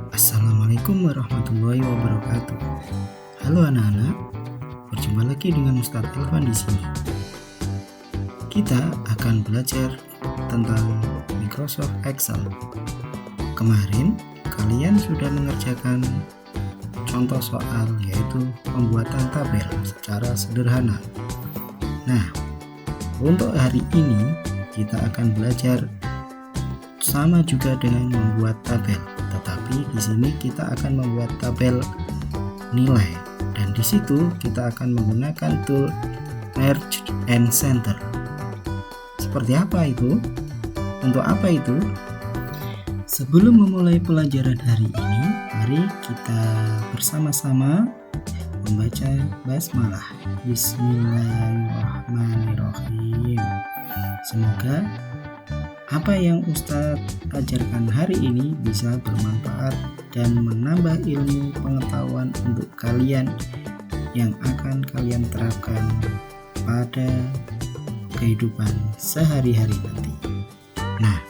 Assalamualaikum warahmatullahi wabarakatuh. Halo anak-anak, berjumpa lagi dengan Ustadz Elvan di sini. Kita akan belajar tentang Microsoft Excel. Kemarin kalian sudah mengerjakan contoh soal, yaitu pembuatan tabel secara sederhana. Nah, untuk hari ini kita akan belajar sama juga dengan membuat tabel, tetapi di sini kita akan membuat tabel nilai, dan di situ kita akan menggunakan tool Merge and Center. Seperti apa itu? Untuk apa itu? Sebelum memulai pelajaran hari ini, mari kita bersama-sama membaca basmalah. Bismillahirrahmanirrahim. Semoga apa yang Ustadz ajarkan hari ini bisa bermanfaat dan menambah ilmu pengetahuan untuk kalian yang akan kalian terapkan pada kehidupan sehari-hari nanti. Nah,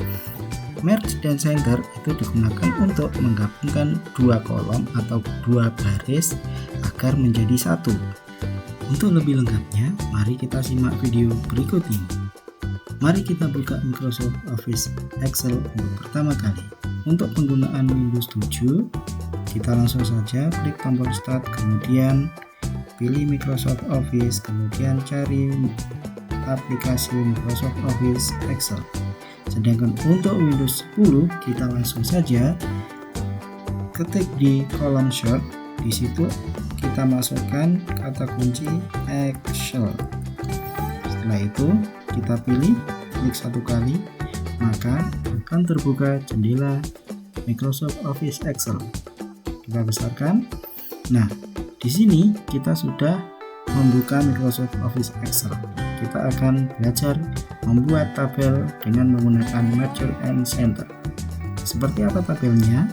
Merge dan Center itu digunakan untuk menggabungkan dua kolom atau dua baris agar menjadi satu. Untuk lebih lengkapnya, mari kita simak video berikut ini. Mari kita buka Microsoft Office Excel untuk pertama kali. Untuk penggunaan Windows 7, kita langsung saja klik tombol Start, kemudian pilih Microsoft Office, kemudian cari aplikasi Microsoft Office Excel. Sedangkan untuk Windows 10, kita langsung saja ketik di kolom Search. Di situ kita masukkan kata kunci Excel. Setelah itu kita pilih, klik satu kali, maka akan terbuka jendela Microsoft Office Excel. Kita besarkan. Nah, di sini kita sudah membuka Microsoft Office Excel. Kita akan belajar membuat tabel dengan menggunakan Merge and Center. Seperti apa tabelnya?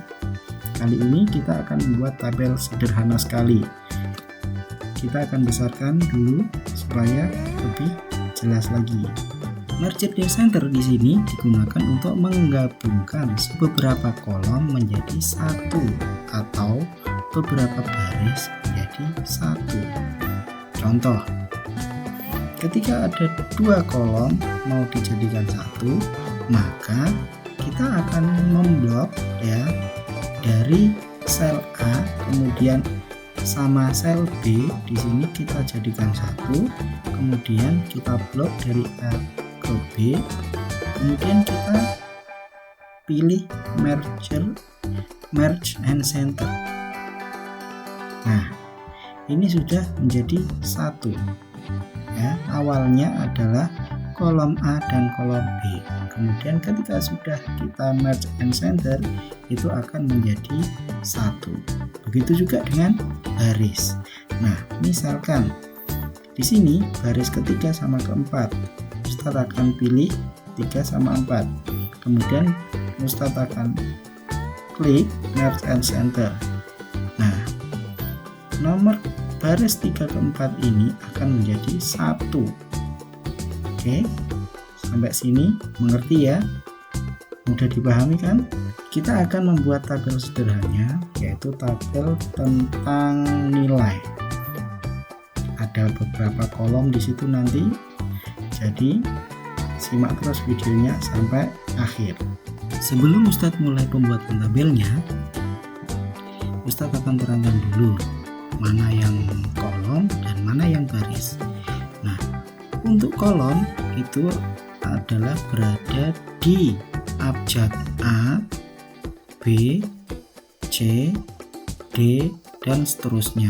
Kali ini kita akan membuat tabel sederhana sekali. Kita akan besarkan dulu supaya lebih jelas lagi. Merge and Center di sini digunakan untuk menggabungkan beberapa kolom menjadi satu atau beberapa baris menjadi satu. Contoh, ketika ada dua kolom mau dijadikan satu, maka kita akan memblok ya dari sel A kemudian sama sel B. Di sini kita jadikan satu, kemudian kita blok dari A ke B, kemudian kita pilih Merge and Center. Nah, ini sudah menjadi satu. Ya, awalnya adalah kolom A dan kolom B. Kemudian ketika sudah kita Merge and Center, itu akan menjadi satu. Begitu juga dengan baris. Nah, misalkan di sini baris ketiga sama keempat, Ustadz akan pilih 3 sama 4. Kemudian Ustadz akan klik Merge and Center. Nah, nomor baris 3 ke 4 ini akan menjadi 1. Oke, sampai sini mengerti ya? Mudah dipahami kan? Kita akan membuat tabel sederhana, yaitu tabel tentang nilai. Ada beberapa kolom di situ nanti, jadi simak terus videonya sampai akhir. Sebelum Ustadz mulai pembuatan tabelnya, Ustadz akan terangkan dulu mana yang kolom dan mana yang baris. Nah, untuk kolom itu adalah berada di abjad A, B, C, D, dan seterusnya.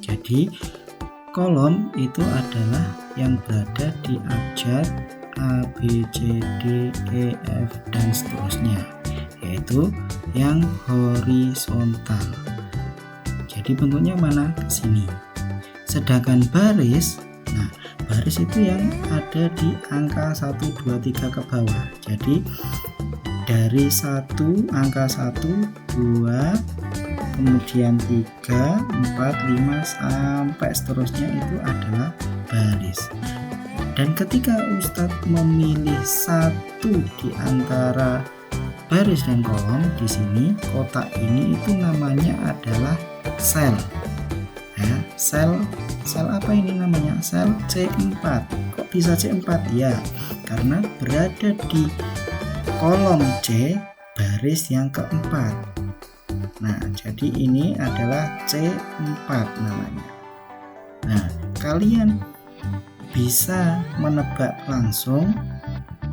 Jadi kolom itu adalah yang berada di abjad A, B, C, D, E, F, dan seterusnya, yaitu yang horizontal. Jadi bentuknya mana? Ke sini. Sedangkan baris, nah baris itu yang ada di angka 1, 2, 3 ke bawah. Jadi dari 1, angka 1, 2, kemudian 3, 4, 5 sampai seterusnya itu adalah baris. Dan ketika Ustadz memilih satu di antara baris dan kolom, di sini kotak ini itu namanya adalah sel. Ya, sel apa ini namanya? Sel C4. Kok bisa C4? Ya, karena berada di kolom C baris yang keempat. Nah, jadi ini adalah C4 namanya. Nah, kalian bisa menebak langsung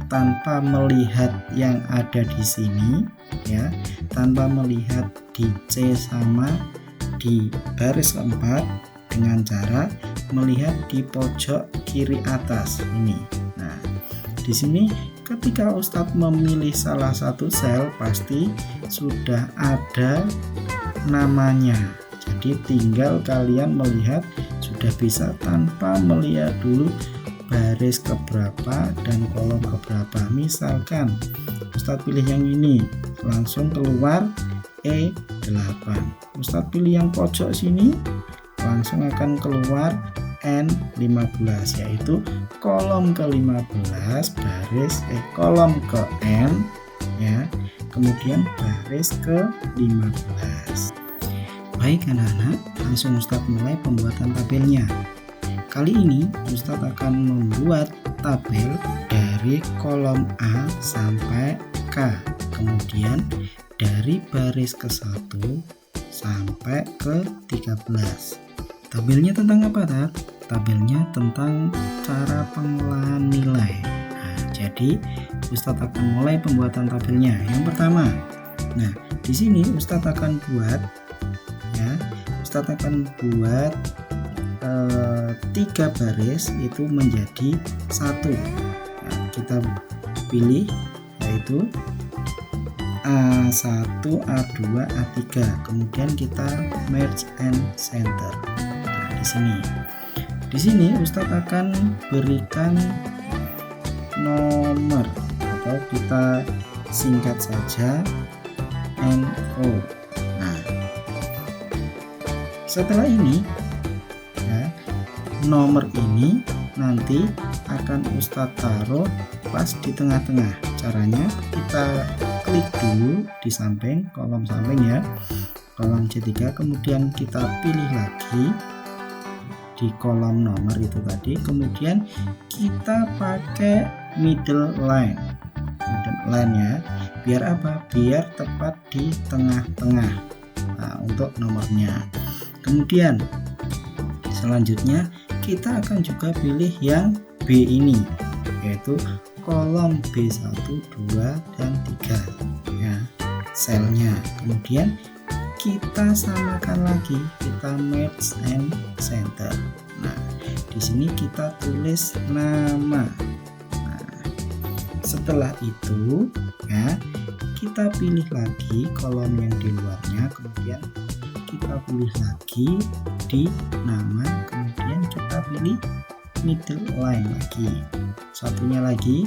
tanpa melihat yang ada di sini, ya, tanpa melihat di C sama di baris keempat, dengan cara melihat di pojok kiri atas ini. Nah, di sini ketika Ustadz memilih salah satu sel pasti sudah ada namanya. Jadi tinggal kalian melihat, sudah bisa tanpa melihat dulu baris keberapa dan kolom keberapa. Misalkan Ustadz pilih yang ini, langsung keluar E8. Ustadz pilih yang pojok sini, langsung akan keluar N15, yaitu kolom ke-15 baris kolom ke N, ya, kemudian baris ke-15. Baik anak-anak, langsung Ustadz mulai pembuatan tabelnya. Kali ini Ustadz akan membuat tabel dari kolom A sampai K, kemudian dari baris ke-1 sampai ke-13. Tabelnya tentang apa, Tat? Tabelnya tentang cara pengolahan nilai. Nah, jadi Ustadz akan mulai pembuatan tabelnya. Yang pertama, nah di sini Ustadz akan buat, ya, Ustadz akan buat 3 baris itu menjadi 1. Nah, kita pilih yaitu A1, A2, A3. Kemudian kita merge and center. Nah, di sini Ustadz akan berikan nomor, atau kita singkat saja NO. Nah, setelah ini, ya, nomor ini nanti akan Ustadz taruh pas di tengah-tengah. Caranya kita klik dulu di samping, kolom samping, ya, kolom C3, kemudian kita pilih lagi di kolom nomor itu tadi, kemudian kita pakai middle line, ya, biar apa? Biar tepat di tengah-tengah. Nah, untuk nomornya. Kemudian selanjutnya kita akan juga pilih yang B ini, yaitu kolom B1, 2, dan 3, ya, selnya. Kemudian kita samakan lagi, kita merge and center. Nah, di sini kita tulis nama. Nah, setelah itu, ya, kita pilih lagi kolom yang di luarnya, kemudian kita pilih lagi di nama, kemudian kita pilih middle line lagi, satunya lagi,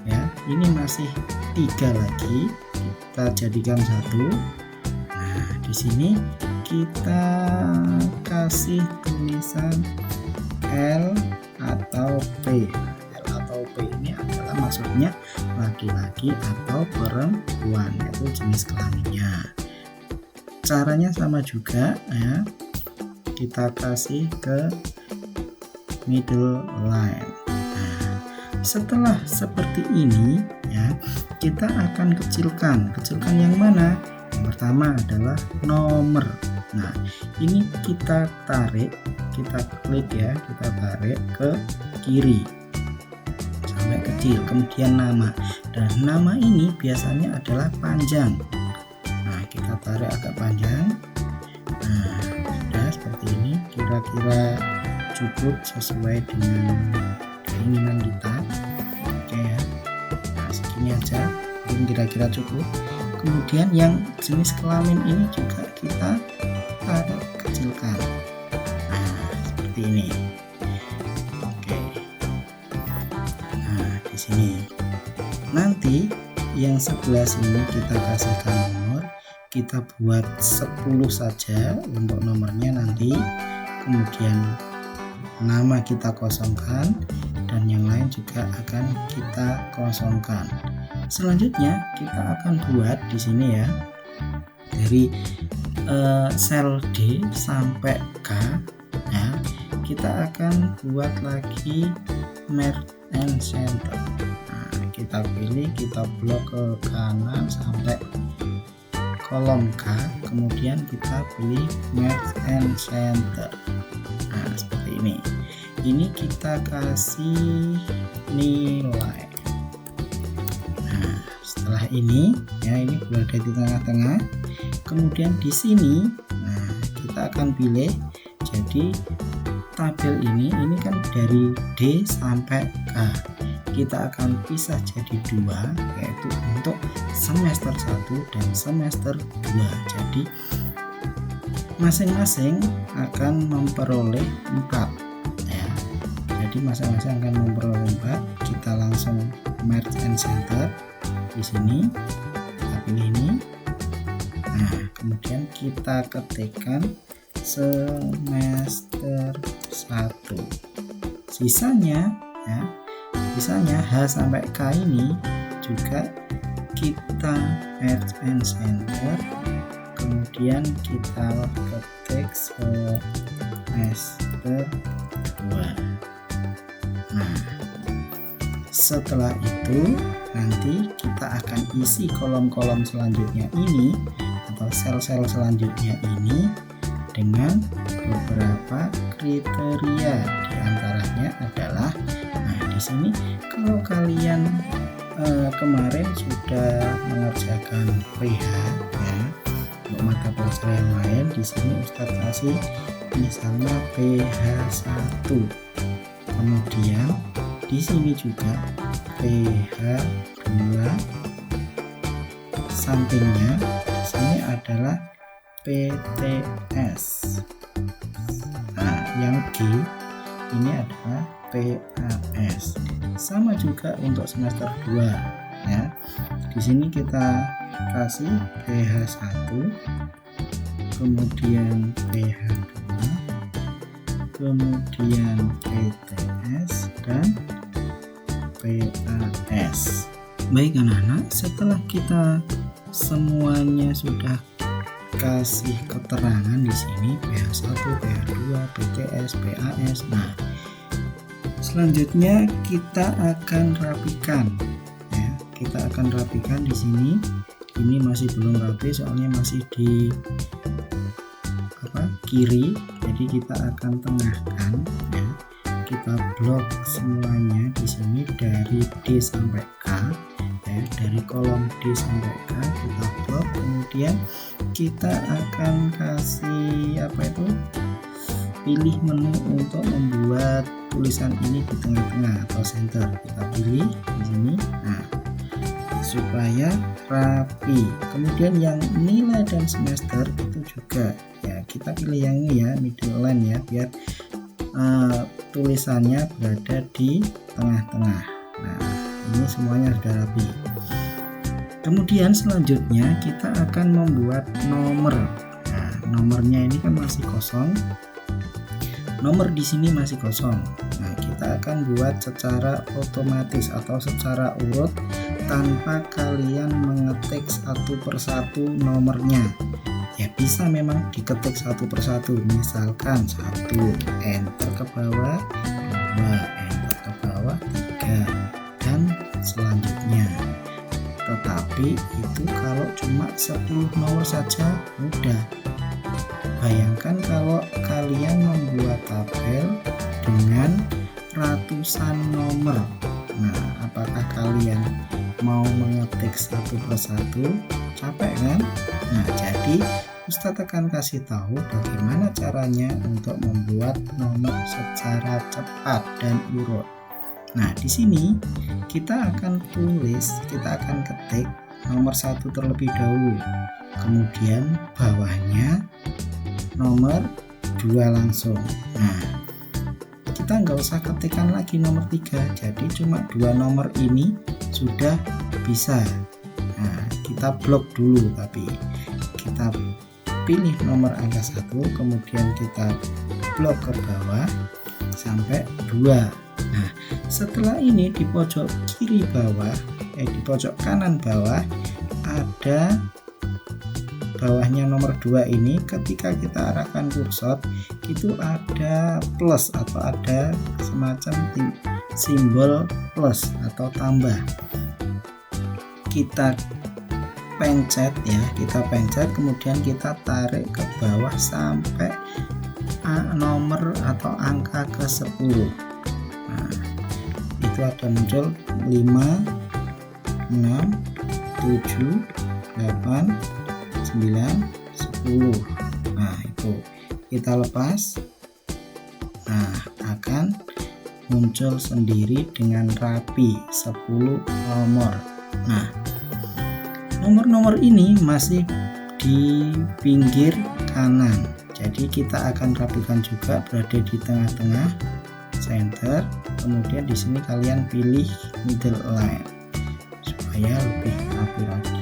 ya, ini masih 3 lagi, kita jadikan 1. Nah, di sini kita kasih tulisan L atau P. L atau P ini adalah maksudnya laki-laki atau perempuan, yaitu jenis kelaminnya. Caranya sama juga, ya, kita kasih ke middle line. Nah, setelah seperti ini, ya, kita akan kecilkan yang mana? Yang pertama adalah nomor. Nah, ini kita tarik, kita klik, ya, kita tarik ke kiri sampai kecil, kemudian nama. Dan nama ini biasanya adalah panjang. Nah, kita tarik agak panjang. Nah, sudah seperti ini, kira-kira cukup sesuai dengan keinginan kita. Oke, ya, nah, segini aja, mungkin kira-kira cukup. Kemudian yang jenis kelamin ini juga kita tarik kecilkan. Nah, seperti ini. Oke, nah, di sini nanti yang sebelah sini kita kasihkan nomor, kita buat 10 saja untuk nomornya nanti. Kemudian nama kita kosongkan dan yang lain juga akan kita kosongkan. Selanjutnya kita akan buat di sini ya, dari sel D sampai K ya, kita akan buat lagi merge and center. Nah, kita pilih, kita blok ke kanan sampai kolom K, kemudian kita pilih merge and center. Nah, seperti ini. Ini kita kasih nilai. Nah, setelah ini ya, ini berada di tengah-tengah. Kemudian di sini, nah kita akan pilih. Jadi tabel ini kan dari D sampai K. Kita akan pisah jadi dua, yaitu untuk semester 1 dan semester 2. Jadi masing-masing akan memperoleh 4 ya. Jadi masing-masing akan memperoleh 4. Kita langsung merge and center di sini. Kita pilih ini. Nah, kemudian kita ketikkan semester 1. Sisanya ya, sisanya H sampai K ini juga kita merge and center, kemudian kita ketik semester 2. Nah, setelah itu nanti kita akan isi kolom-kolom selanjutnya ini atau sel-sel selanjutnya ini dengan beberapa kriteria. Di antaranya adalah, nah di sini kalau kalian kemarin sudah mengerjakan PH ya, untuk mata pelajaran yang lain, di sini Ustadz kasih misalnya PH 1. Kemudian di sini juga PH 2. Sampingnya di sini adalah PTS. Nah, yang G ini adalah PAS. Sama juga untuk semester 2 ya. Di sini kita kasih PH 1, kemudian PH 2, kemudian PTS dan PAS. Baik anak-anak, setelah kita semuanya sudah kasih keterangan di sini PH 1, PH 2, PTS, PAS. Nah, selanjutnya kita akan rapikan ya. Kita akan rapikan di sini. Ini masih belum rapi soalnya masih di kiri. Jadi kita akan tengahkan ya. Kita blok semuanya di sini dari D sampai K. Dari kolom D sampai K kita blok, kemudian kita akan kasih pilih menu untuk membuat tulisan ini di tengah-tengah atau center. Kita pilih di sini. Nah, supaya rapi. Kemudian yang nilai dan semester itu juga ya, kita pilih yang ini ya, middle line ya, biar tulisannya berada di tengah-tengah. Nah, ini semuanya sudah rapi. Kemudian selanjutnya kita akan membuat nomor. Nah, nomornya ini kan masih kosong. Nomor di sini masih kosong. Nah, kita akan buat secara otomatis atau secara urut tanpa kalian mengetik satu persatu nomornya. Ya bisa memang diketik satu persatu. Misalkan 1 enter ke bawah, 2 enter ke bawah, 3 dan selanjutnya. Tetapi itu kalau cuma 10 nomor saja mudah. Bayangkan kalau kalian membuat tabel dengan ratusan nomor. Nah, apakah kalian mau mengetik satu persatu? Capek kan? Nah, jadi Ustadz akan kasih tahu bagaimana caranya untuk membuat nomor secara cepat dan urut. Nah, di sini kita akan tulis, kita akan ketik nomor 1 terlebih dahulu. Kemudian bawahnya nomor 2 langsung. Nah, kita nggak usah ketikkan lagi nomor 3. Jadi cuma 2 nomor ini sudah bisa. Nah, kita blok dulu, tapi kita pilih nomor angka 1, kemudian kita blok ke bawah sampai 2. Nah, setelah ini di pojok kiri bawah, di pojok kanan bawah ada bawahnya nomor 2 ini. Ketika kita arahkan kursor itu ada plus atau ada semacam simbol plus atau tambah. Kita pencet ya, kemudian kita tarik ke bawah sampai nomor atau angka ke 10. Nah, itu ada muncul 5, 6, 7, 8, 9, 10. Nah, itu kita lepas. Nah, akan muncul sendiri dengan rapi 10 nomor. Nah, nomor-nomor ini masih di pinggir kanan, jadi kita akan rapikan juga berada di tengah-tengah center. Kemudian di sini kalian pilih middle line supaya lebih rapi lagi.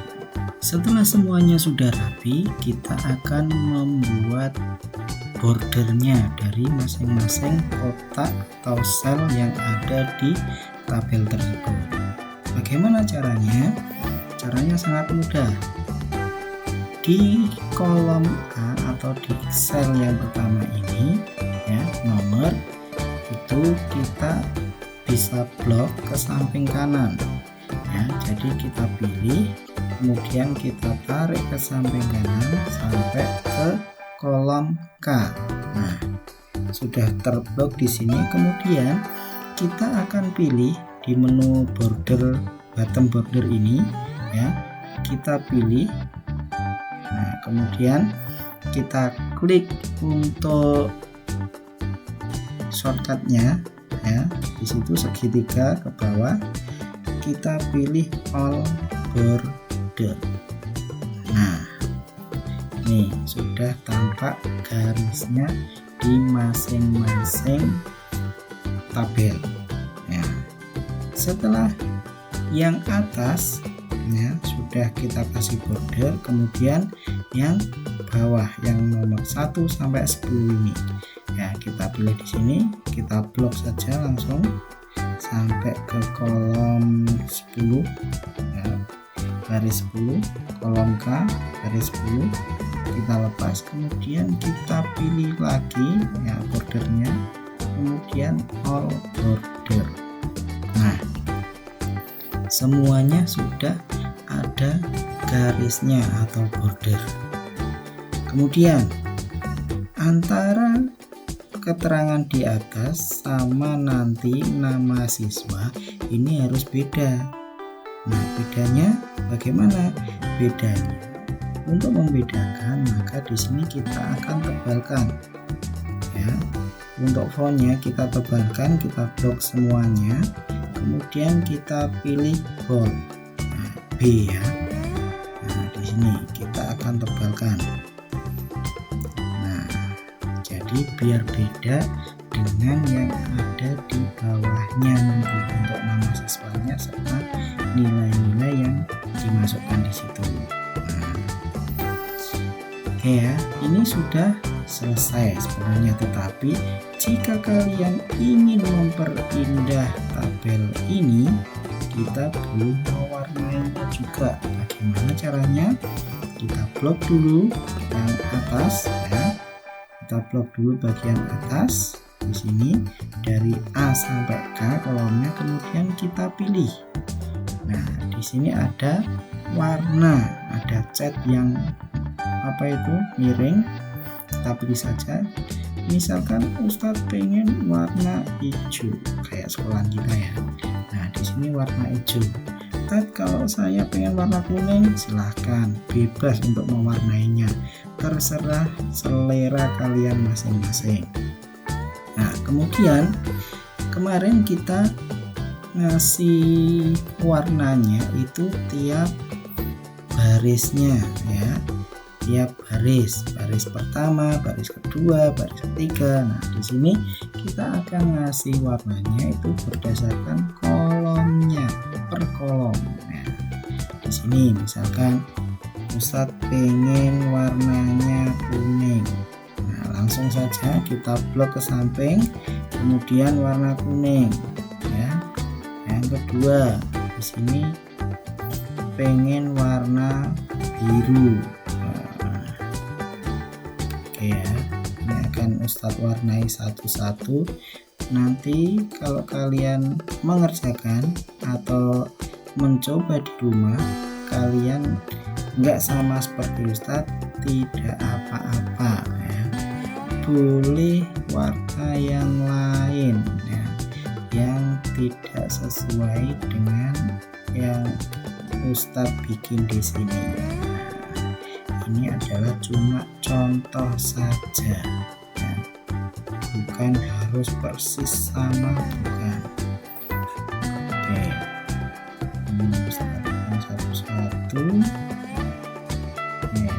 Setelah semuanya sudah rapi, kita akan membuat bordernya dari masing-masing kotak atau sel yang ada di tabel tersebut. Bagaimana caranya? Caranya sangat mudah. Di kolom A atau di sel yang pertama ini ya, nomor itu kita bisa blok ke samping kanan ya. Jadi kita pilih, kemudian kita tarik ke samping kanan sampai ke kolom K. Nah, sudah terblok di sini. Kemudian kita akan pilih di menu border, bottom border ini ya, kita pilih. Nah, kemudian kita klik untuk shortcutnya ya, di situ segitiga ke bawah kita pilih all border. Nah, nih sudah tampak garisnya di masing-masing tabel ya. Setelah yang atas ya sudah kita kasih border, kemudian yang bawah yang nomor 1 sampai 10 ini ya, kita pilih di sini, kita blok saja langsung sampai ke kolom 10 ya, garis 10, kolom K garis 10 kita lepas, kemudian kita pilih lagi ya bordernya, kemudian all border. Nah, semuanya sudah ada garisnya atau border. Kemudian antara keterangan di atas sama nanti nama siswa ini harus beda. Nah, bedanya bagaimana? Bedanya untuk membedakan maka di sini kita akan tebalkan ya. Untuk fontnya kita tebalkan, kita blok semuanya, kemudian kita pilih bold B ya. Nah, di sini kita akan tebalkan. Nah, jadi biar beda dengan yang ada di bawahnya nanti untuk nama siswanya serta nilai-nilai yang dimasukkan di situ. Nah, oke ya, ini sudah selesai sebenarnya, tetapi jika kalian ingin memperindah tabel ini, kita perlu mewarnainya juga. Bagaimana caranya? Kita blok dulu yang atas ya. Kita blok dulu bagian atas di sini dari A sampai K kolomnya, kemudian kita pilih. Nah, di sini ada warna, ada cat yang apa itu miring. Kita pilih saja. Misalkan Ustadz pengen warna hijau kayak sekolah kita ya. Nah, di sini warna hijau. Kalau saya pengen warna kuning, silahkan bebas untuk mewarnainya, terserah selera kalian masing-masing. Nah, kemudian kemarin kita ngasih warnanya itu tiap barisnya ya, tiap baris pertama, baris kedua, baris ketiga. Nah, di sini kita akan ngasih warnanya itu berdasarkan kolomnya, per kolom. Nah, di sini misalkan Ustadz pengen warnanya kuning. Nah, langsung saja kita blok ke samping, kemudian warna kuning ya. Yang kedua di sini pengen warna biru. Oke ya, ini akan Ustadz warnai satu-satu. Nanti kalau kalian mengerjakan atau mencoba di rumah, kalian nggak sama seperti Ustadz, tidak apa-apa ya. Boleh warna yang lain ya, yang tidak sesuai dengan yang Ustadz bikin di sini. Ini adalah cuma contoh saja ya. Bukan harus persis sama, bukan. Oke, ini Ustadz satu-satu ya.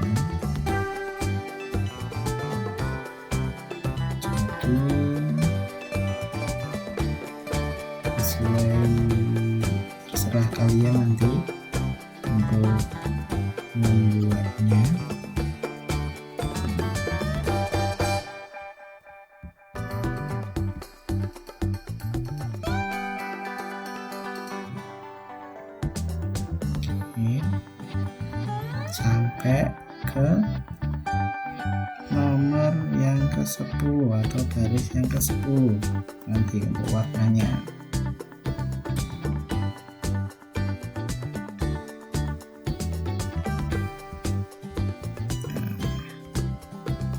Jadi sesuai terserah kalian nanti untuk membuatnya. Sampai ke nomor yang ke-10 atau garis yang ke-10 nanti untuk warnanya.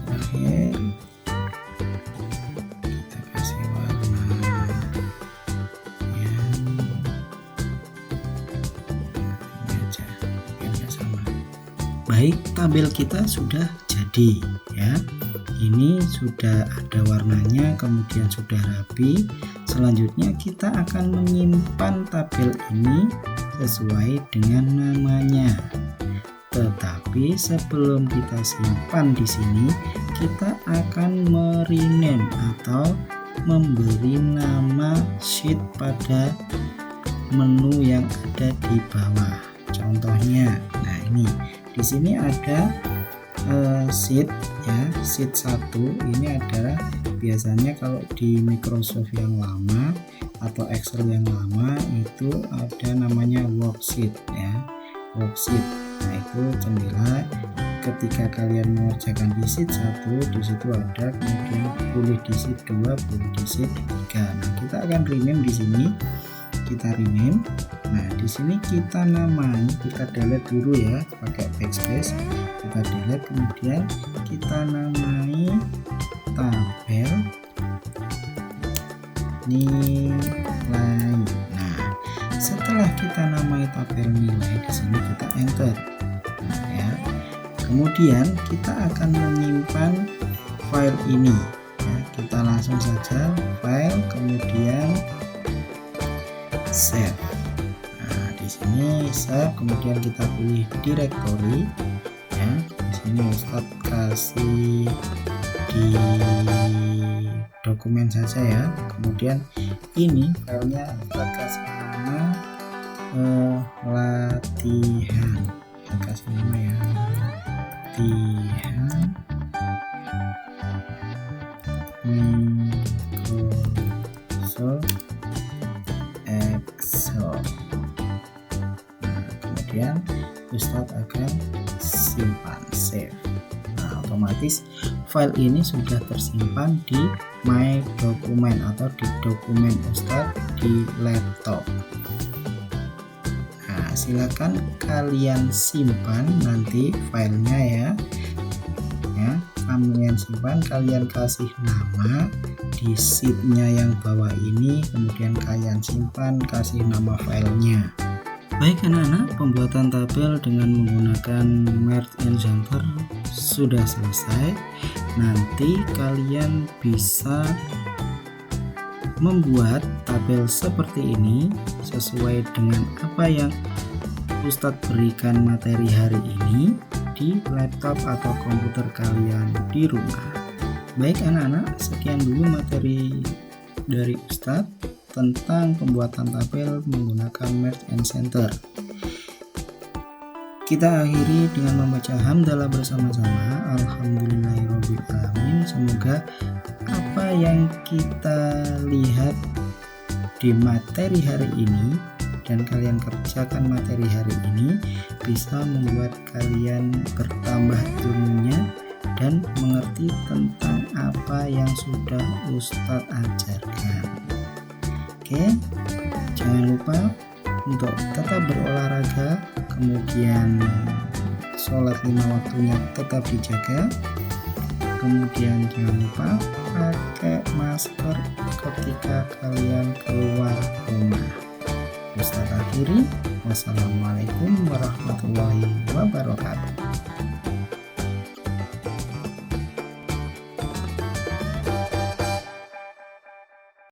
Terakhir kita kasih warna yang ini aja biar nggak sama. Baik, tabel kita sudah jadi ya. Ini sudah ada warnanya, kemudian sudah rapi. Selanjutnya kita akan menyimpan tabel ini sesuai dengan namanya. Tetapi sebelum kita simpan di sini, kita akan merename atau memberi nama sheet pada menu yang ada di bawah. Contohnya, nah ini di sini ada sheet ya, sheet 1 ini adalah biasanya kalau di Microsoft yang lama atau Excel yang lama itu ada namanya worksheet ya, worksheet. Nah itu jendela ketika kalian mengerjakan di sheet 1 di situ ada, kemudian boleh di sheet 2, boleh di sheet 3. Nah kita akan rename di sini, kita rename. Nah di sini kita namai, kita delete dulu ya pakai backspace, kita delete, kemudian kita namai tabel nilai. Nah setelah kita namai tabel nilai di sini kita enter. Nah, ya kemudian kita akan menyimpan file ini ya, kita langsung saja file kemudian save. Nah di sini save, kemudian kita pilih directory ya. Di sini Ustadz kasih di dokumen saja ya. Kemudian ini filenya Ustadz kasih nama latihan, kita kasih nama ya, latihan Microsoft Excel. Nah, kemudian Ustadz akan simpan save. Nah otomatis file ini sudah tersimpan di My Dokumen atau di dokumen Ustadz di laptop. Nah silakan kalian simpan nanti filenya ya, kalian simpan, kalian kasih nama di sheetnya yang bawah ini, kemudian kalian simpan, kasih nama filenya. Baik anak-anak, pembuatan tabel dengan menggunakan Merge and Center sudah selesai. Nanti kalian bisa membuat tabel seperti ini sesuai dengan apa yang Ustadz berikan materi hari ini di laptop atau komputer kalian di rumah. Baik anak-anak, sekian dulu materi dari Ustadz tentang pembuatan tabel menggunakan Merge and Center. Kita akhiri dengan membaca hamdalah bersama-sama. Alhamdulillahirobbilalamin. Semoga apa yang kita lihat di materi hari ini dan kalian kerjakan materi hari ini bisa membuat kalian bertambah ilmunya dan mengerti tentang apa yang sudah Ustadz ajarkan. Oke, jangan lupa untuk tetap berolahraga, kemudian sholat 5 waktunya tetap dijaga, kemudian jangan lupa pakai masker ketika kalian keluar rumah. Ustadz akhiri, wassalamualaikum warahmatullahi wabarakatuh.